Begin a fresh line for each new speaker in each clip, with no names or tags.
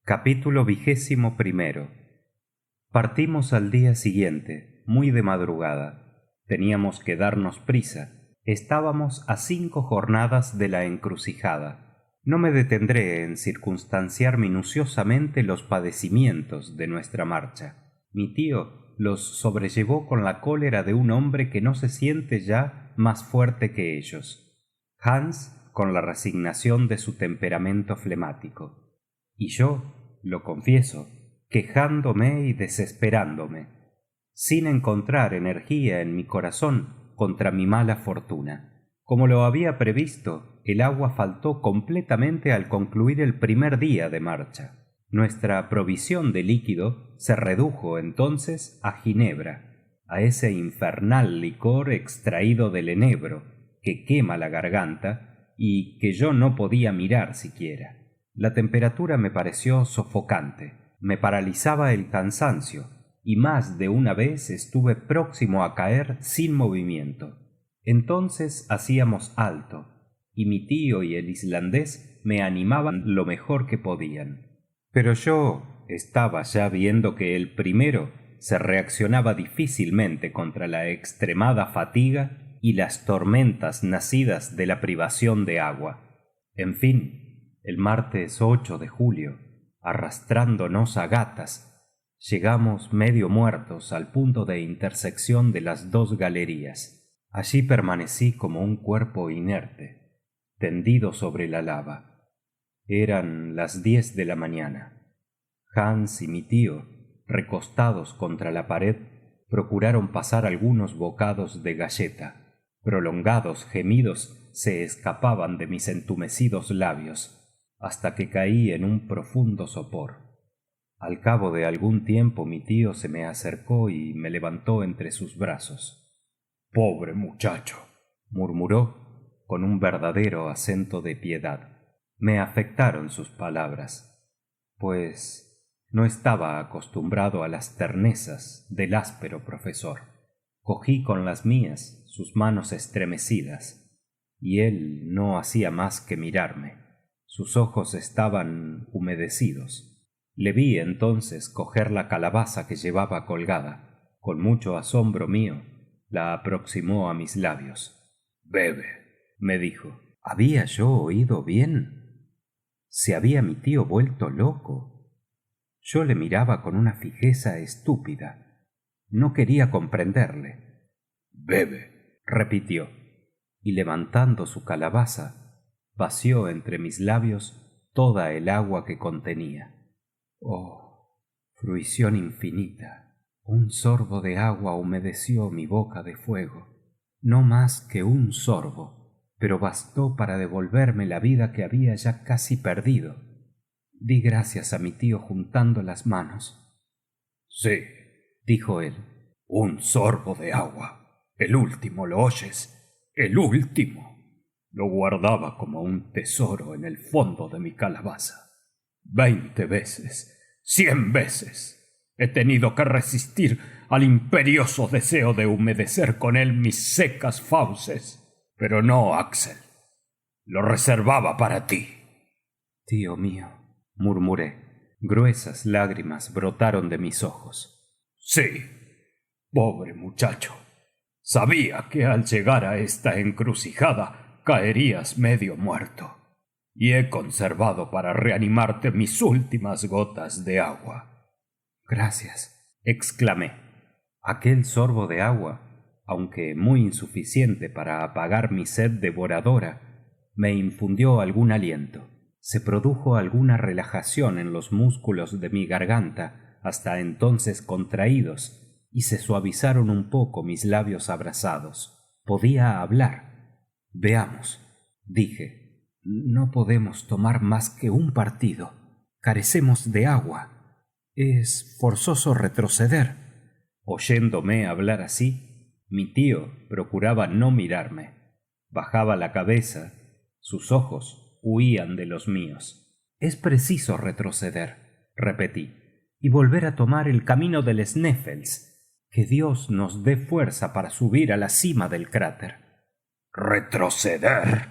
Capítulo 21. Partimos al día siguiente, muy de madrugada. Teníamos que darnos prisa. Estábamos a 5 jornadas de la encrucijada. No me detendré en circunstanciar minuciosamente los padecimientos de nuestra marcha. Mi tío los sobrellevó con la cólera de un hombre que no se siente ya más fuerte que ellos. Hans con la resignación de su temperamento flemático. Y yo, lo confieso, quejándome y desesperándome, sin encontrar energía en mi corazón contra mi mala fortuna. Como lo había previsto, el agua faltó completamente al concluir el primer día de marcha. Nuestra provisión de líquido se redujo entonces a ginebra, a ese infernal licor extraído del enebro, que quema la garganta y que yo no podía mirar siquiera. La temperatura me pareció sofocante, me paralizaba el cansancio, y más de una vez estuve próximo a caer sin movimiento. Entonces hacíamos alto, y mi tío y el islandés me animaban lo mejor que podían. Pero yo estaba ya viendo que el primero se reaccionaba difícilmente contra la extremada fatiga y las tormentas nacidas de la privación de agua. En fin, el martes 8 de julio, arrastrándonos a gatas, llegamos medio muertos al punto de intersección de las 2 galerías. Allí permanecí como un cuerpo inerte, tendido sobre la lava. Eran las 10 de la mañana. Hans y mi tío, recostados contra la pared, procuraron pasar algunos bocados de galleta. Prolongados gemidos se escapaban de mis entumecidos labios, hasta que caí en un profundo sopor. Al cabo de algún tiempo mi tío se me acercó y me levantó entre sus brazos. «Pobre muchacho», murmuró con un verdadero acento de piedad. Me afectaron sus palabras, pues no estaba acostumbrado a las ternezas del áspero profesor. Cogí con las mías sus manos estremecidas, y él no hacía más que mirarme. Sus ojos estaban humedecidos. Le vi entonces coger la calabaza que llevaba colgada. Con mucho asombro mío, la aproximó a mis labios. «Bebe», me dijo. ¿Había yo oído bien? ¿Se había mi tío vuelto loco? Yo le miraba con una fijeza estúpida. No quería comprenderle. «Bebe», repitió, y levantando su calabaza, vació entre mis labios toda el agua que contenía. Oh, fruición infinita. Un sorbo de agua humedeció mi boca de fuego. No más que un sorbo, pero bastó para devolverme la vida que había ya casi perdido. Di gracias a mi tío juntando las manos. «Sí», dijo él, «un sorbo de agua. El último, ¿lo oyes? El último». Lo guardaba como un tesoro en el fondo de mi calabaza. 20 veces, 100 veces he tenido que resistir al imperioso deseo de humedecer con él mis secas fauces. Pero no, Axel. Lo reservaba para ti. «Tío mío», murmuré. Gruesas lágrimas brotaron de mis ojos. «Sí, pobre muchacho. Sabía que al llegar a esta encrucijada caerías medio muerto, y he conservado para reanimarte mis últimas gotas de agua». «Gracias», exclamé. Aquel sorbo de agua, aunque muy insuficiente para apagar mi sed devoradora, me infundió algún aliento. Se produjo alguna relajación en los músculos de mi garganta, hasta entonces contraídos, y se suavizaron un poco mis labios abrasados. Podía hablar. «Veamos», dije. «No podemos tomar más que un partido. Carecemos de agua. Es forzoso retroceder». Oyéndome hablar así, mi tío procuraba no mirarme. Bajaba la cabeza, sus ojos huían de los míos. «Es preciso retroceder», repetí, «y volver a tomar el camino del Sneffels. Que Dios nos dé fuerza para subir a la cima del cráter». «¿Retroceder?»,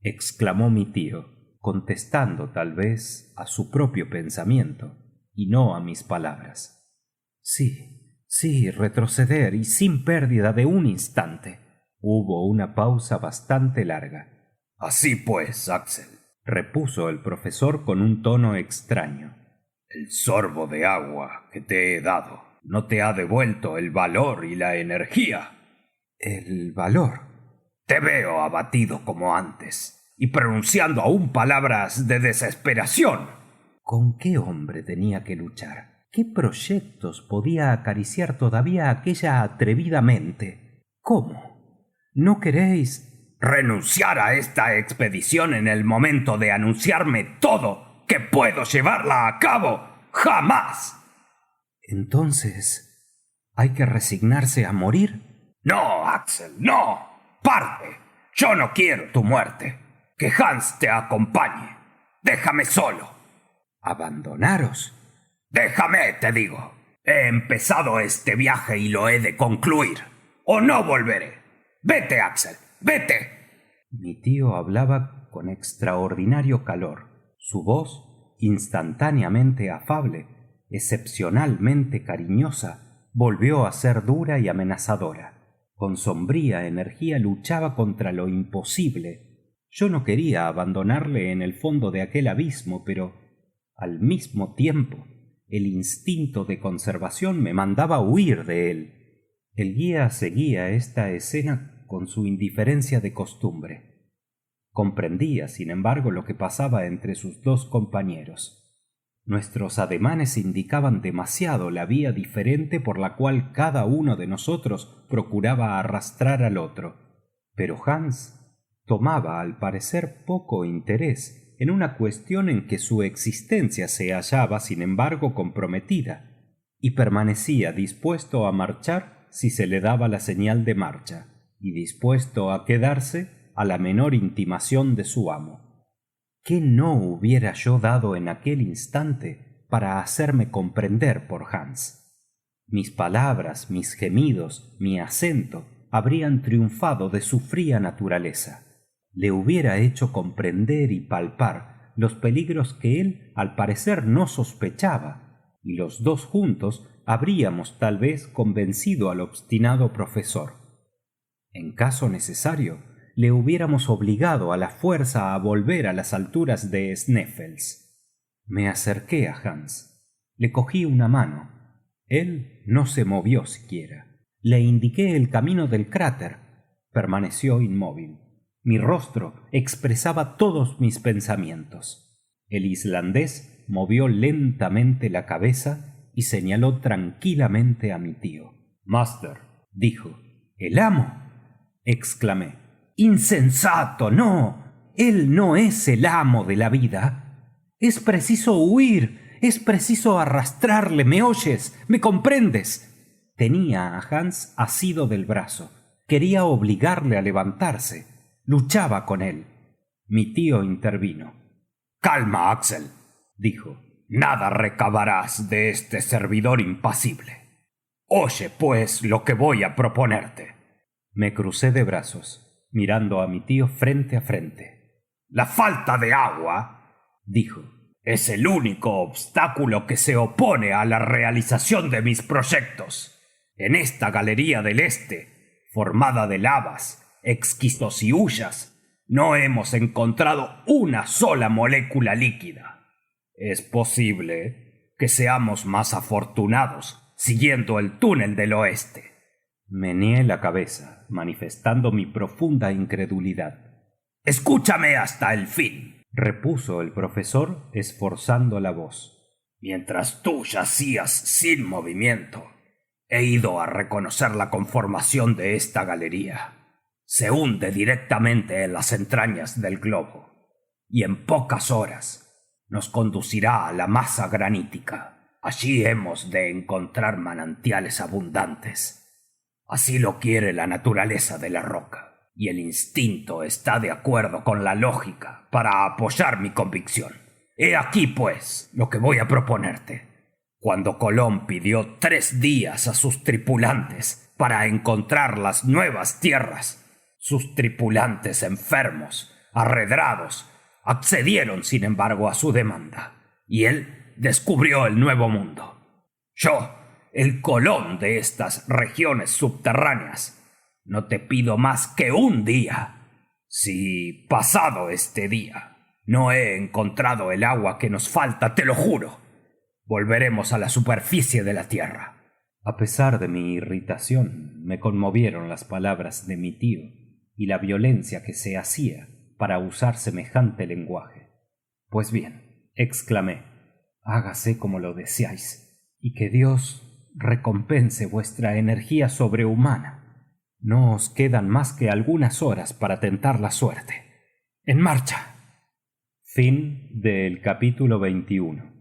exclamó mi tío. contestando tal vez a su propio pensamiento y no a mis palabras. Sí, retroceder y sin pérdida de un instante. Hubo una pausa bastante larga.
Así pues, Axel,
repuso el profesor con un tono extraño.
el sorbo de agua que te he dado no te ha devuelto el valor y la energía.
¿El valor?
Te veo abatido como antes y pronunciando aún palabras de desesperación.
¿Con qué hombre tenía que luchar? ¿Qué proyectos podía acariciar todavía aquella atrevida mente? ¿Cómo? ¿No queréis
renunciar a esta expedición en el momento de anunciarme todo que puedo llevarla a cabo? ¡Jamás!
Entonces, ¿hay que resignarse a morir?
No, Axel, no. Parte. Yo no quiero tu muerte. Que Hans te acompañe. Déjame solo.
¿Abandonaros?
Déjame, te digo. He empezado este viaje y lo he de concluir. O no volveré. Vete, Axel. ¡Vete!
Mi tío hablaba con extraordinario calor. Su voz, instantáneamente afable, excepcionalmente cariñosa, volvió a ser dura y amenazadora. Con sombría energía luchaba contra lo imposible. Yo no quería abandonarle en el fondo de aquel abismo, pero, al mismo tiempo, el instinto de conservación me mandaba huir de él. El guía seguía esta escena con su indiferencia de costumbre. Comprendía, sin embargo, lo que pasaba entre sus dos compañeros. Nuestros ademanes indicaban demasiado la vía diferente por la cual cada uno de nosotros procuraba arrastrar al otro. Pero Hans tomaba, al parecer, poco interés en una cuestión en que su existencia se hallaba, sin embargo, comprometida, y permanecía dispuesto a marchar si se le daba la señal de marcha, y dispuesto a quedarse a la menor intimación de su amo. ¿Qué no hubiera yo dado en aquel instante para hacerme comprender por Hans? Mis palabras, mis gemidos, mi acento habrían triunfado de su fría naturaleza. Le hubiera hecho comprender y palpar los peligros que él al parecer no sospechaba, y los dos juntos habríamos tal vez convencido al obstinado profesor. En caso necesario, le hubiéramos obligado a la fuerza a volver a las alturas de Sneffels. Me acerqué a Hans. Le cogí una mano. Él no se movió siquiera. Le indiqué el camino del cráter. Permaneció inmóvil. Mi rostro expresaba todos mis pensamientos. El islandés movió lentamente la cabeza y señaló tranquilamente a mi tío. «Master», dijo. «¿El amo?», exclamé. «¡Insensato! ¡No! Él no es el amo de la vida. Es preciso huir, es preciso arrastrarle, ¿me oyes? ¿Me comprendes?». Tenía a Hans asido del brazo. Quería obligarle a levantarse. Luchaba con él. Mi tío intervino. «Calma, Axel», dijo. «Nada recabarás de este servidor impasible. Oye, pues, lo que voy a proponerte». Me crucé de brazos, mirando a mi tío frente a frente. «La falta de agua», dijo, «es el único obstáculo que se opone a la realización de mis proyectos. En esta galería del este, formada de lavas, esquistos y hullas, no hemos encontrado una sola molécula líquida. Es posible que seamos más afortunados siguiendo el túnel del oeste». Meneé la cabeza, manifestando mi profunda incredulidad. «Escúchame hasta el fin», repuso el profesor, esforzando la voz. «Mientras tú yacías sin movimiento, he ido a reconocer la conformación de esta galería. Se hunde directamente en las entrañas del globo, y en pocas horas nos conducirá a la masa granítica. Allí hemos de encontrar manantiales abundantes. Así lo quiere la naturaleza de la roca, y el instinto está de acuerdo con la lógica para apoyar mi convicción. He aquí, pues, lo que voy a proponerte. Cuando Colón pidió 3 días a sus tripulantes para encontrar las nuevas tierras, sus tripulantes enfermos, arredrados,
accedieron sin embargo a su demanda, y él descubrió el Nuevo Mundo. Yo, el Colón de estas regiones subterráneas, no te pido más que un día. Si, pasado este día, no he encontrado el agua que nos falta, te lo juro, volveremos a la superficie de la tierra.
A pesar de mi irritación, me conmovieron las palabras de mi tío y la violencia que se hacía para usar semejante lenguaje. Pues bien, exclamé, hágase como lo deseáis, y que Dios recompense vuestra energía sobrehumana. No os quedan más que algunas horas para tentar la suerte. ¡En marcha! Fin del capítulo 21.